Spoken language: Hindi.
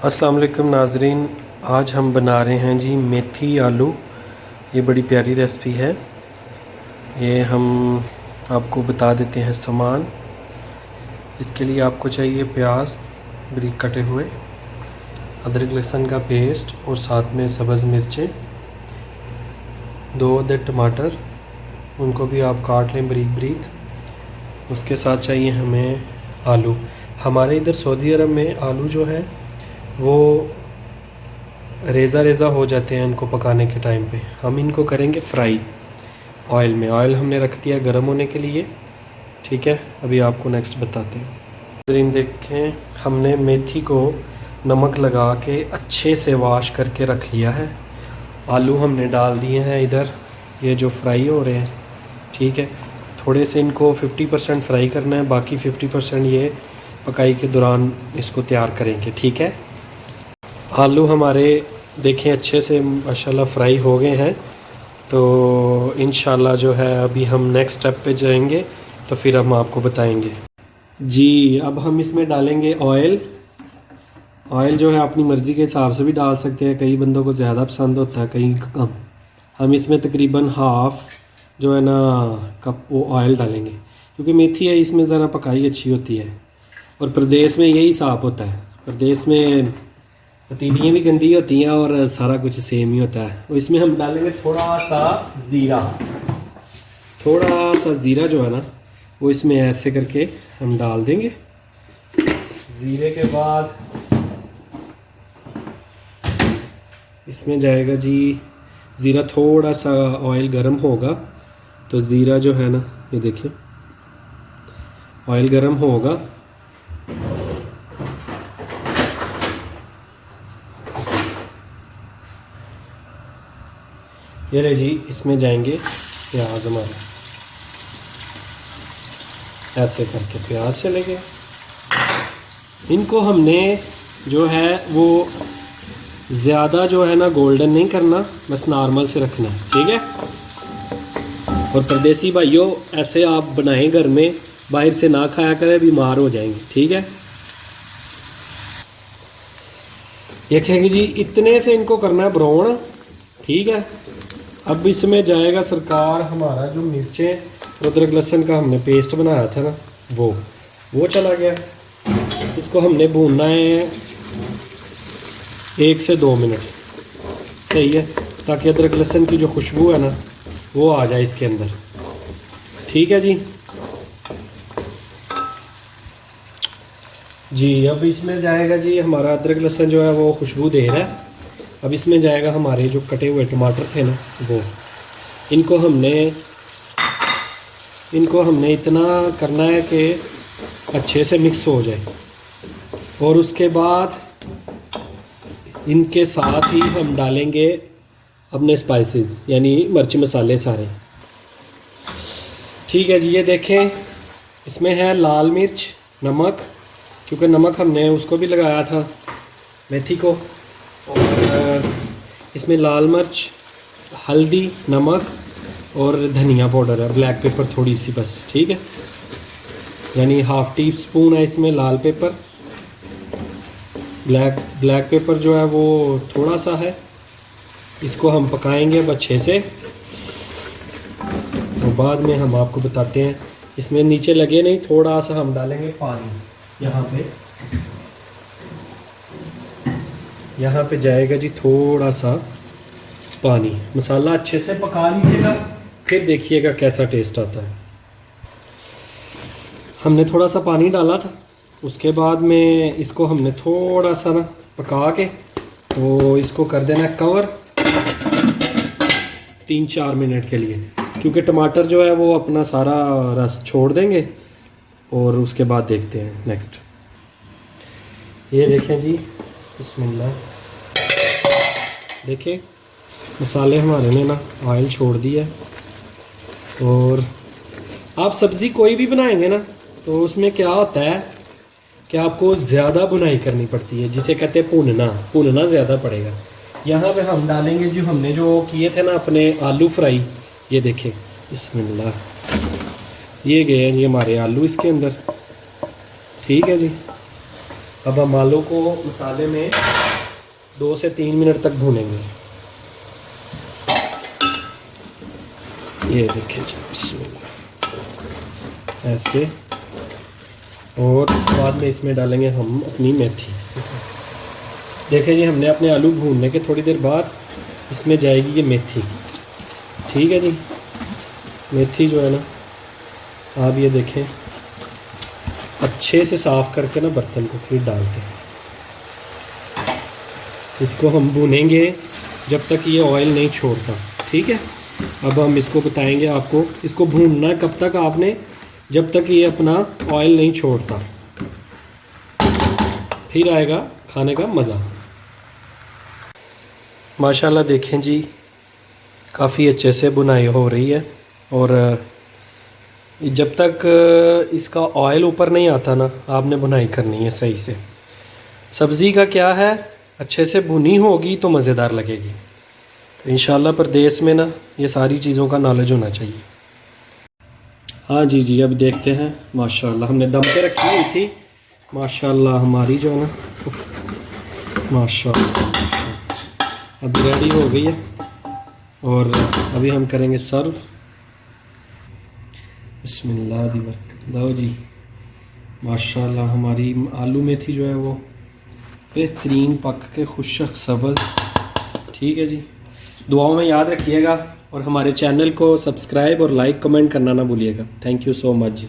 अस्सलाम वालेकुम नाजरीन, आज हम बना रहे हैं जी मेथी आलू। ये बड़ी प्यारी रेसिपी है। ये हम आपको बता देते हैं सामान। इसके लिए आपको चाहिए प्याज बारीक कटे हुए, अदरक लहसुन का पेस्ट और साथ में सब्ज़ मिर्चें, 2 अदद टमाटर, उनको भी आप काट लें बारीक बारीक। उसके साथ चाहिए हमें आलू। हमारे इधर सऊदी अरब में आलू जो है वो रेज़ा रेज़ा हो जाते हैं इनको पकाने के टाइम पे। हम इनको करेंगे फ्राई ऑयल में। ऑयल हमने रख दिया गर्म होने के लिए, ठीक है। अभी आपको नेक्स्ट बताते हैं। नाज़रीन देखें, हमने मेथी को नमक लगा के अच्छे से वॉश करके रख लिया है। आलू हमने डाल दिए हैं इधर, ये जो फ्राई हो रहे हैं, ठीक है। थोड़े से इनको 50% फ्राई करना है, बाकी 50% ये पकाई के दौरान इसको तैयार करेंगे, ठीक है। आलू हमारे देखें अच्छे से माशाल्लाह फ्राई हो गए हैं। तो इंशाल्लाह जो है अभी हम नेक्स्ट स्टेप पे जाएंगे तो फिर हम आपको बताएंगे जी। अब हम इसमें डालेंगे ऑयल। ऑयल जो है अपनी मर्ज़ी के हिसाब से भी डाल सकते हैं, कई बंदों को ज़्यादा पसंद होता है, कई कम। हम इसमें तकरीबन हाफ़ जो है ना कप वो ऑयल डालेंगे, क्योंकि मेथी है इसमें ज़रा पकाई अच्छी होती है। और प्रदेश में यही हिसाब होता है, प्रदेश में पतीलियाँ भी गंदी होती हैं और सारा कुछ सेम ही होता है। और इसमें हम डालेंगे थोड़ा सा ज़ीरा। थोड़ा सा ज़ीरा जो है ना वो इसमें ऐसे करके हम डाल देंगे। ज़ीरे के बाद इसमें जाएगा जी ज़ीरा। थोड़ा सा ऑयल गर्म होगा तो ज़ीरा जो है ना, ये देखिए ऑयल गर्म होगा। ये ले जी, इसमें जाएंगे प्याज हमारे, ऐसे करके प्याज चले गए। इनको हमने जो है वो ज़्यादा जो है ना गोल्डन नहीं करना, बस नॉर्मल से रखना है, ठीक है। और परदेसी भाइयों ऐसे आप बनाएं घर में, बाहर से ना खाया करें, बीमार हो जाएंगे, ठीक है। ये कहेंगे जी इतने से इनको करना है ब्राउन, ठीक है। अब इसमें जाएगा सरकार हमारा जो मिर्चें और अदरक लहसुन का हमने पेस्ट बनाया था ना, वो चला गया। इसको हमने भूनना है 1 से 2 मिनट, सही है, ताकि अदरक लहसुन की जो खुशबू है ना वो आ जाए इसके अंदर, ठीक है जी। जी अब इसमें जाएगा जी हमारा अदरक लहसुन जो है वो खुशबू दे रहा है। अब इसमें जाएगा हमारे जो कटे हुए टमाटर थे ना वो। इनको हमने इतना करना है कि अच्छे से मिक्स हो जाए। और उसके बाद इनके साथ ही हम डालेंगे अपने स्पाइसेस, यानी मिर्च मसाले सारे, ठीक है जी। ये देखें इसमें है लाल मिर्च, नमक, क्योंकि नमक हमने उसको भी लगाया था मेथी को। और इसमें लाल मिर्च, हल्दी, नमक और धनिया पाउडर है, ब्लैक पेपर थोड़ी सी बस, ठीक है। यानी ½ टी स्पून है इसमें लाल पेपर। ब्लैक पेपर जो है वो थोड़ा सा है। इसको हम पकाएंगे अब अच्छे से, तो बाद में हम आपको बताते हैं। इसमें नीचे लगे नहीं, थोड़ा सा हम डालेंगे पानी। यहाँ पे जाएगा जी थोड़ा सा पानी। मसाला अच्छे से पका लीजिएगा, फिर देखिएगा कैसा टेस्ट आता है। हमने थोड़ा सा पानी डाला था, उसके बाद में इसको हमने थोड़ा सा ना पका के, तो इसको कर देना है कवर 3-4 मिनट के लिए, क्योंकि टमाटर जो है वो अपना सारा रस छोड़ देंगे। और उसके बाद देखते हैं नेक्स्ट। ये देखें जी, बिस्मिल्लाह, देखें मसाले हमारे ने ना ऑयल छोड़ दिया। और आप सब्ज़ी कोई भी बनाएंगे ना तो उसमें क्या होता है कि आपको ज़्यादा बुनाई करनी पड़ती है, जिसे कहते हैं भुनना ज़्यादा पड़ेगा। यहाँ पे हम डालेंगे जो हमने जो किए थे ना अपने आलू फ्राई। ये देखें बिस्मिल्लाह, ये गए हैं जी हमारे आलू इसके अंदर, ठीक है जी। अब हम आलू को मसाले में 2 से 3 मिनट तक भूनेंगे। ये देखिए जी, बिस्मिल्लाह, ऐसे। और बाद में इसमें डालेंगे हम अपनी मेथी। देखिए जी, हमने अपने आलू भूनने के थोड़ी देर बाद इसमें जाएगी ये मेथी। ठीक है जी, मेथी जो है ना, आप ये देखें, अच्छे से साफ़ करके ना बर्तन को फिर डाल के इसको हम भूनेंगे जब तक ये ऑयल नहीं छोड़ता। ठीक है, अब हम इसको बताएंगे आपको, इसको भूनना कब तक आपने, जब तक ये अपना ऑयल नहीं छोड़ता, फिर आएगा खाने का मज़ा। माशाल्लाह देखें जी, काफ़ी अच्छे से बुनाई हो रही है। और जब तक इसका ऑयल ऊपर नहीं आता ना, आपने बुनाई करनी है सही से। सब्ज़ी का क्या है, अच्छे से भुनी होगी तो मज़ेदार लगेगी। तो इंशाल्लाह परदेस में ना ये सारी चीज़ों का नॉलेज होना चाहिए। हाँ जी जी, अब देखते हैं। माशाल्लाह हमने दम पे रखी हुई थी, माशाल्लाह हमारी जो है ना, माशाल्लाह अब रेडी हो गई है। और अभी हम करेंगे सर्व। बिस्मिल्लाह दी बरकत लो जी। माशाल्लाह हमारी आलू मेथी जो है वो बेहतरीन पक के खुशक सब्ज़। ठीक है जी, दुआओं में याद रखिएगा और हमारे चैनल को सब्सक्राइब और लाइक कमेंट करना ना भूलिएगा। Thank you so much.